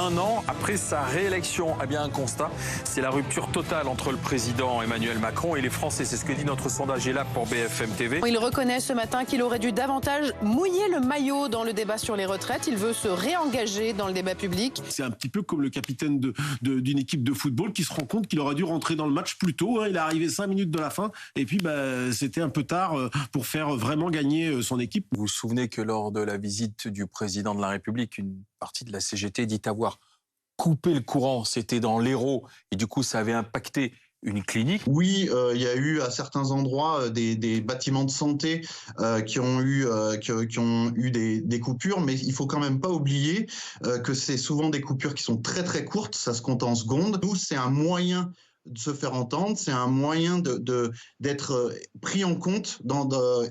un an après sa réélection. Eh bien, un constat, c'est la rupture totale entre le président Emmanuel Macron et les Français. C'est ce que dit notre sondage ELAB pour BFM TV. Il reconnaît ce matin qu'il aurait dû davantage mouiller le maillot dans le débat sur les retraites. Il veut se réengager dans le débat public. C'est un petit peu comme le capitaine d'une équipe de football qui se rend compte qu'il aurait dû rentrer dans le match plus tôt. Il est arrivé 5 minutes de la fin et puis c'était un peu tard pour faire vraiment gagner son équipe. Vous vous souvenez que lors de la visite du président de la République, une partie de la CGT dit avoir coupé le courant. C'était dans l'Hérault et du coup ça avait impacté une clinique. Oui, il y a eu à certains endroits des bâtiments de santé qui ont eu des coupures, mais il faut quand même pas oublier que c'est souvent des coupures qui sont très très courtes, ça se compte en secondes. Nous, c'est un moyen de se faire entendre, c'est un moyen d'être pris en compte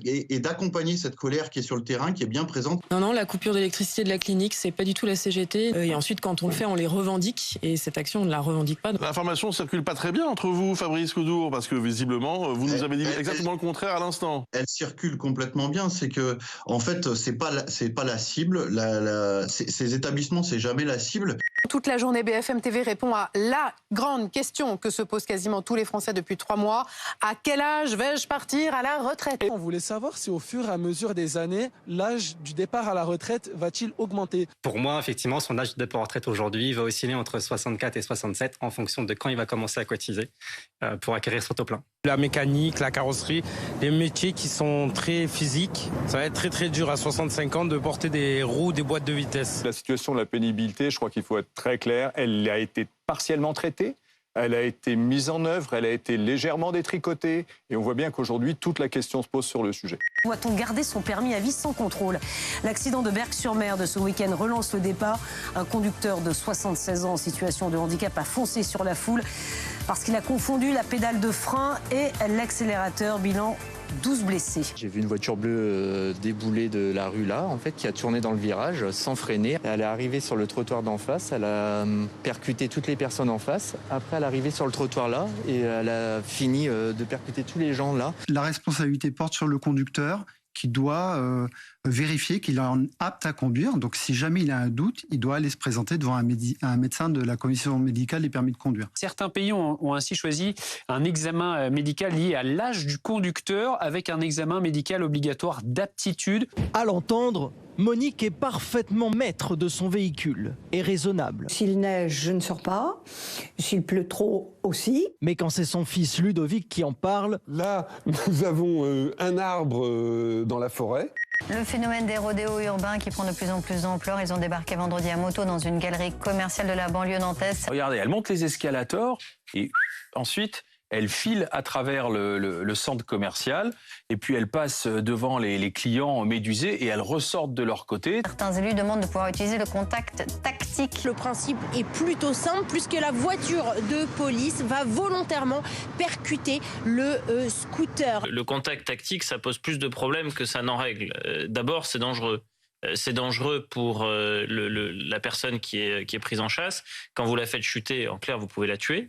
et d'accompagner cette colère qui est sur le terrain, qui est bien présente. Non, la coupure d'électricité de la clinique, c'est pas du tout la CGT. Et ensuite, quand on le fait, on les revendique. Et cette action, on ne la revendique pas. L'information ne circule pas très bien entre vous, Fabrice Coudour, parce que visiblement, vous nous avez dit exactement le contraire à l'instant. Elle circule complètement bien. C'est que, en fait, c'est pas la cible. Ces établissements, c'est jamais la cible. Toute la journée, BFM TV répond à la grande question que se posent quasiment tous les Français depuis 3 mois. À quel âge vais-je partir à la retraite ? On voulait savoir si au fur et à mesure des années, l'âge du départ à la retraite va-t-il augmenter ? Pour moi, effectivement, son âge de départ à la retraite aujourd'hui va osciller entre 64 et 67 en fonction de quand il va commencer à cotiser pour acquérir son taux plein. La mécanique, la carrosserie, les métiers qui sont très physiques, ça va être très très dur à 65 ans de porter des roues, des boîtes de vitesse. La situation de la pénibilité, je crois qu'il faut être très clair, elle a été partiellement traitée. Elle a été mise en œuvre, elle a été légèrement détricotée et on voit bien qu'aujourd'hui, toute la question se pose sur le sujet. Doit-on garder son permis à vie sans contrôle ? L'accident de Berck-sur-Mer de ce week-end relance le débat. Un conducteur de 76 ans en situation de handicap a foncé sur la foule parce qu'il a confondu la pédale de frein et l'accélérateur. Bilan 12 blessés. J'ai vu une voiture bleue débouler de la rue là, en fait, qui a tourné dans le virage sans freiner. Elle est arrivée sur le trottoir d'en face, elle a percuté toutes les personnes en face. Après, elle est arrivée sur le trottoir là et elle a fini de percuter tous les gens là. La responsabilité porte sur le conducteur qui doit vérifier qu'il est apte à conduire. Donc, si jamais il a un doute, il doit aller se présenter devant un médecin de la commission médicale des permis de conduire. Certains pays ont ainsi choisi un examen médical lié à l'âge du conducteur avec un examen médical obligatoire d'aptitude. À l'entendre, Monique est parfaitement maître de son véhicule et raisonnable. S'il neige, je ne sors pas. S'il pleut trop, aussi. Mais quand c'est son fils Ludovic qui en parle... Là, nous avons un arbre dans la forêt. Le phénomène des rodéos urbains qui prend de plus en plus d'ampleur. Ils ont débarqué vendredi à moto dans une galerie commerciale de la banlieue nantaise. Regardez, elle monte les escalators et ensuite... elle file à travers le centre commercial et puis elle passe devant les clients médusés et elles ressortent de leur côté. Certains élus demandent de pouvoir utiliser le contact tactique. Le principe est plutôt simple puisque la voiture de police va volontairement percuter le scooter. Le contact tactique, ça pose plus de problèmes que ça n'en règle. D'abord, c'est dangereux. C'est dangereux pour la personne qui est prise en chasse. Quand vous la faites chuter, en clair, vous pouvez la tuer.